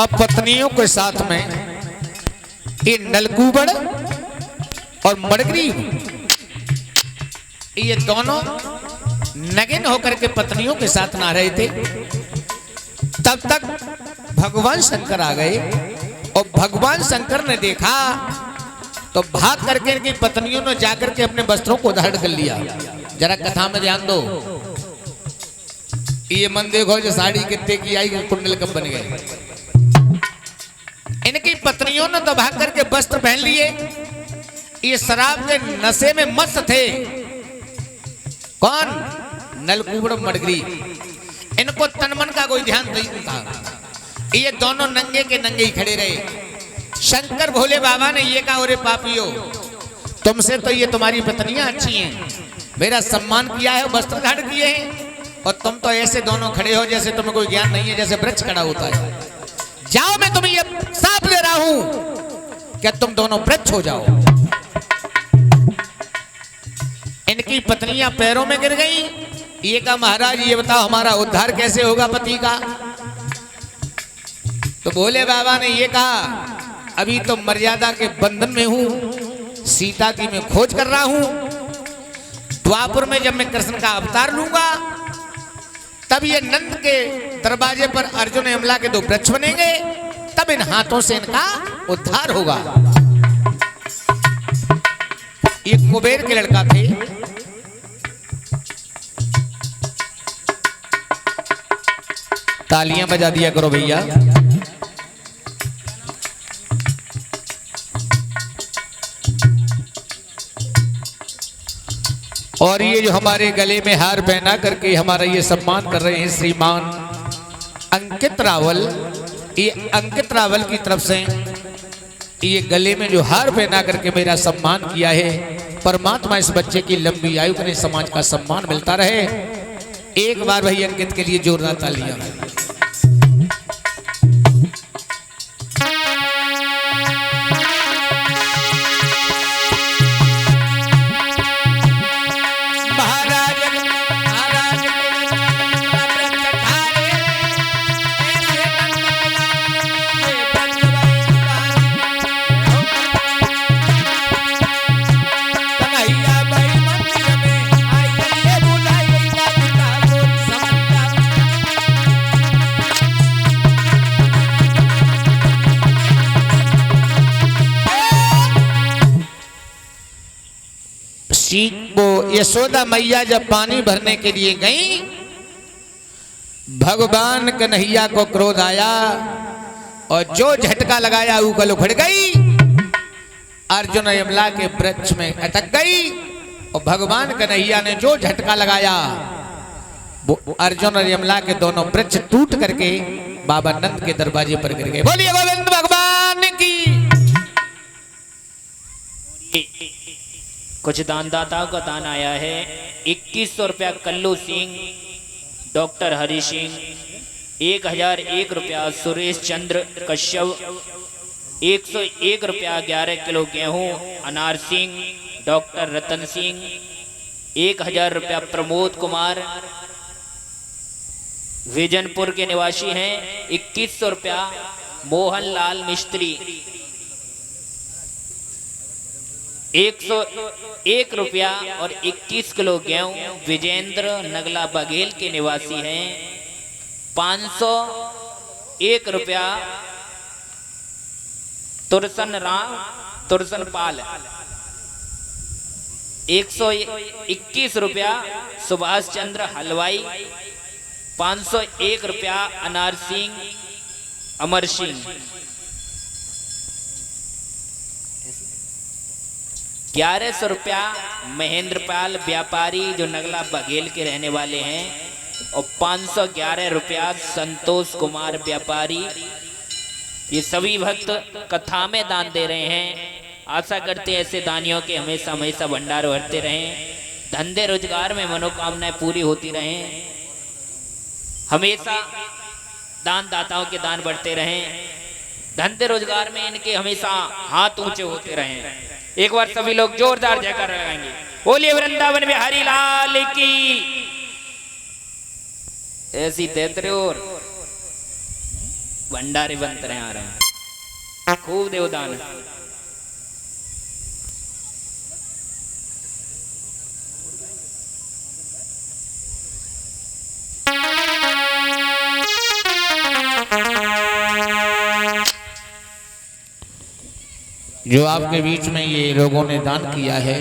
अब पत्नियों के साथ में ये नलकूबड़ और मड़गरी ये दोनों नगिन होकर के पत्नियों के साथ ना रहे थे। तब तक भगवान शंकर आ गए और भगवान शंकर ने देखा तो भाग करके इनकी पत्नियों ने जाकर के अपने वस्त्रों को धारण कर लिया। जरा कथा में ध्यान दो, ये मन देखो जो साड़ी कितने की आई, कुंडल कब बन गए। इनकी पत्नियों ने तो भाग करके वस्त्र पहन लिए, ये शराब के नशे में मस्त थे। कौन? नलकूबड़ मड़गरी। इनको तन मन का कोई ध्यान नहीं था, ये दोनों नंगे के नंगे ही खड़े रहे। शंकर भोले बाबा ने ये कहा, अरे पापियो, तुमसे तो ये तुम्हारी पत्नियां अच्छी हैं, मेरा सम्मान किया है, वस्त्र धारण किए हैं, और तुम तो ऐसे दोनों खड़े हो जैसे तुम्हें कोई ज्ञान नहीं है, जैसे वृक्ष खड़ा होता है। जाओ, मैं तुम्हें ये साफ दे रहा हूं कि तुम दोनों वृक्ष हो जाओ। इनकी पत्नियां पैरों में गिर गई। ये कहा, महाराज ये बताओ हमारा उद्धार कैसे होगा पति का? तो भोले बाबा ने ये कहा, अभी तो मर्यादा के बंधन में हूं, सीता की मैं खोज कर रहा हूं। द्वापर में जब मैं कृष्ण का अवतार लूंगा तब ये नंद के दरवाजे पर अर्जुन यमला के 2 वृक्ष बनेंगे, तब इन हाथों से इनका उद्धार होगा। ये कुबेर के लड़का थे। तालियां बजा दिया करो भैया। और ये जो हमारे गले में हार पहना करके हमारा ये सम्मान कर रहे हैं श्रीमान अंकित रावल, ये अंकित रावल की तरफ से ये गले में जो हार पहना करके मेरा सम्मान किया है, परमात्मा इस बच्चे की लंबी आयु करें, समाज का सम्मान मिलता रहे। एक बार भाई अंकित के लिए जोरदार तालियां। वो यशोदा मैया जब पानी भरने के लिए गई, भगवान कन्हैया को क्रोध आया और जो झटका लगाया उगल उखड़ गई, अर्जुन यमला के वृक्ष में अटक गई। और भगवान कन्हैया ने जो झटका लगाया वो अर्जुन और यमला के दोनों वृक्ष टूट करके बाबा नंद के दरवाजे पर गिर गए। बोलिए गोविंद भगवान की। कुछ दानदाताओं का दान आया है। 2100 रुपया कल्लू सिंह, डॉक्टर हरि सिंह, 1001 रुपया सुरेश चंद्र कश्यप, 101 रुपया 11 किलो गेहूं अनार सिंह, डॉक्टर रतन सिंह, 1000 रुपया प्रमोद कुमार विजनपुर के निवासी हैं, 2100 रुपया मोहन लाल मिस्त्री, 101 रुपया और 21 किलो गेहूं विजेंद्र नगला बघेल के निवासी हैं, 501 रुपया तुरसन पाल, 121 रुपया सुभाष चंद्र हलवाई, 501 रुपया अनार सिंह अमर सिंह, 1100 रुपया महेंद्र पाल व्यापारी जो नगला बघेल के रहने वाले हैं, और 511 रुपया संतोष कुमार व्यापारी। ये सभी भक्त कथा में दान दे रहे हैं। आशा करते हैं ऐसे दानियों के हमेशा हमेशा भंडार भरते रहें, धंधे रोजगार में मनोकामनाएं पूरी होती रहें, हमेशा दान दाताओं के दान बढ़ते रहें, धंधे रोजगार में इनके हमेशा हाथ ऊंचे होते रहें। एक बार सभी लोग जोरदार जयकार लगाएंगे। बोलिए वृंदावन बिहारी लाल की। ऐसी तेतरे और भंडारे बनते रहे आ रहे हैं, खूब देवदान। जो आपके बीच में ये लोगों ने दान किया है,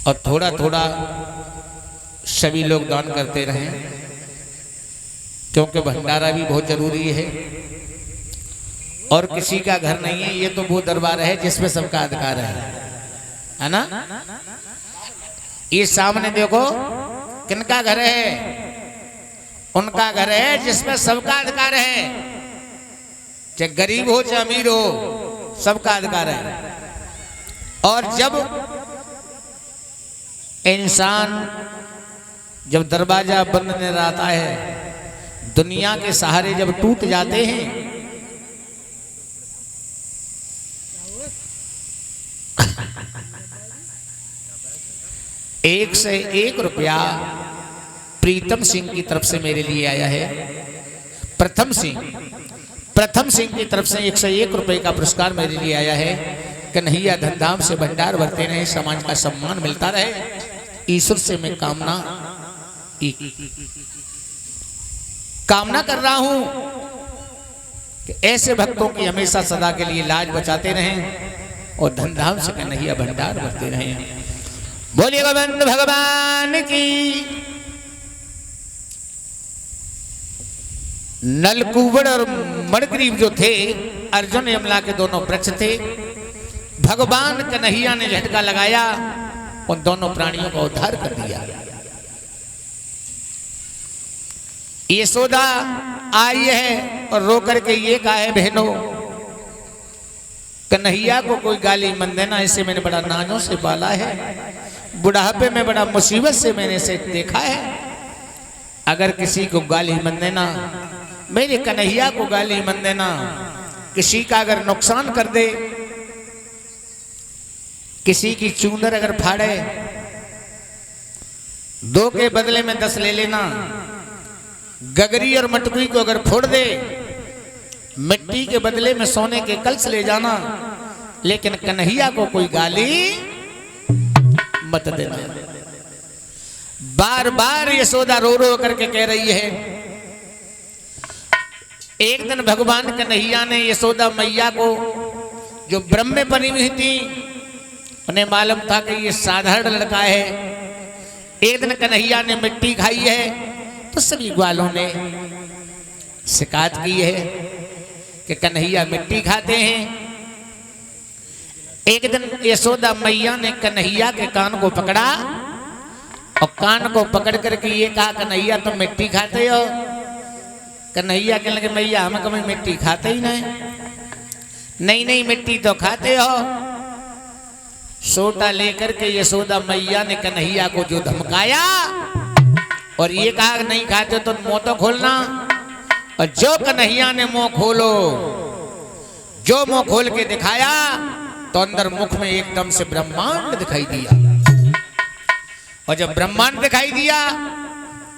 और थोड़ा थोड़ा सभी लोग दान करते रहें, क्योंकि भंडारा भी बहुत जरूरी है। और किसी का घर नहीं है, ये तो वो दरबार है जिसमें सबका अधिकार है ना। ये सामने देखो किनका घर है, उनका घर है जिसमें सबका अधिकार है, चाहे गरीब हो चाहे अमीर हो, सबका अधिकार है। और जब इंसान जब दरवाजा बंद नजर आता है, दुनिया के सहारे जब टूट जाते हैं, एक से 1 रुपया प्रीतम सिंह की तरफ से मेरे लिए आया है। प्रथम सिंह की तरफ से 101 रुपए का पुरस्कार मेरे लिए आया है। कन्हैया धनधाम से भंडार भरते रहे, समाज का सम्मान मिलता रहे। ईश्वर से मैं कामना कर रहा हूं कि ऐसे भक्तों की हमेशा सदा के लिए लाज बचाते रहें और धनधाम से कन्हैया भंडार भरते रहें। बोलिए गोविंद भगवान की। नलकूबड़ और मणिग्रीव जो थे, अर्जुन यमला के दोनों वृक्ष थे। भगवान कन्हैया ने झटका लगाया, उन दोनों प्राणियों का उद्धार कर दिया। यशोदा आई है और रो करके ये कहा है, बहनों कन्हैया को कोई गाली मत देना, इसे मैंने बड़ा नाजों से पाला है, बुढ़ापे में बड़ा मुसीबत से मैंने इसे देखा है। अगर किसी को गाली मत देना, मेरे कन्हैया को गाली मत देना। किसी का अगर नुकसान कर दे, किसी की चूंदर अगर फाड़े, 2 के बदले में 10 ले लेना। गगरी और मटकुई को अगर फोड़ दे, मिट्टी के बदले में सोने के कलश ले जाना, लेकिन कन्हैया को कोई गाली मत देना। बार बार यशोदा रो रो करके कह रही है। एक दिन भगवान कन्हैया ने यशोदा मैया को, जो ब्रह्म में बनी हुई थी, उन्हें मालूम था कि ये साधारण लड़का है। एक दिन कन्हैया ने मिट्टी खाई है तो सभी ग्वालों ने शिकायत की है कि कन्हैया मिट्टी खाते हैं। एक दिन यशोदा मैया ने कन्हैया के कान को पकड़ा और कान को पकड़ करके ये कहा, कन्हैया तुम मिट्टी खाते हो? कन्हैया कहने लगे, मैया हम कभी मिट्टी खाते ही नहीं। नहीं मिट्टी तो खाते हो। सोटा लेकर के यशोदा मैया ने कन्हैया को जो धमकाया और ये कहा नहीं खाते तो मुंह तो खोलना। और जो कन्हैया ने मुंह खोलो, जो मुंह खोल के दिखाया तो अंदर मुख में एकदम से ब्रह्मांड दिखाई दिया। और जब ब्रह्मांड दिखाई दिया,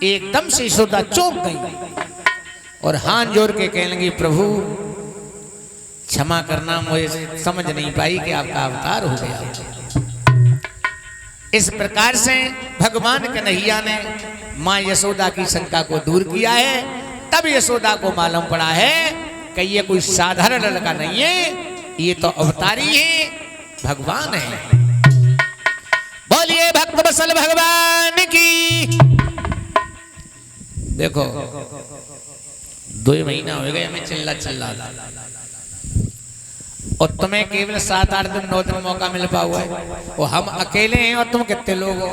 एकदम से यशोदा चौंक गई और हाथ जोड़ के कहने लगी, प्रभु क्षमा करना, मुझे समझ नहीं पाई कि आपका अवतार हो गया। इस प्रकार से भगवान कन्हैया ने मां यशोदा की शंका को दूर किया है। तब यशोदा को मालूम पड़ा है कि ये कोई साधारण लड़का नहीं है, ये तो अवतारी है, भगवान है। बोलिए भक्त बसल भगवान की। देखो 2 महीना हो गए हमें चिल्ला और तुम्हें केवल 7-8 दिन 9 दिन मौका मिल पा हुआ है। और हम अकेले हैं और तुम कितने लोग हो,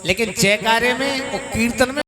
लेकिन जयकारे में और कीर्तन में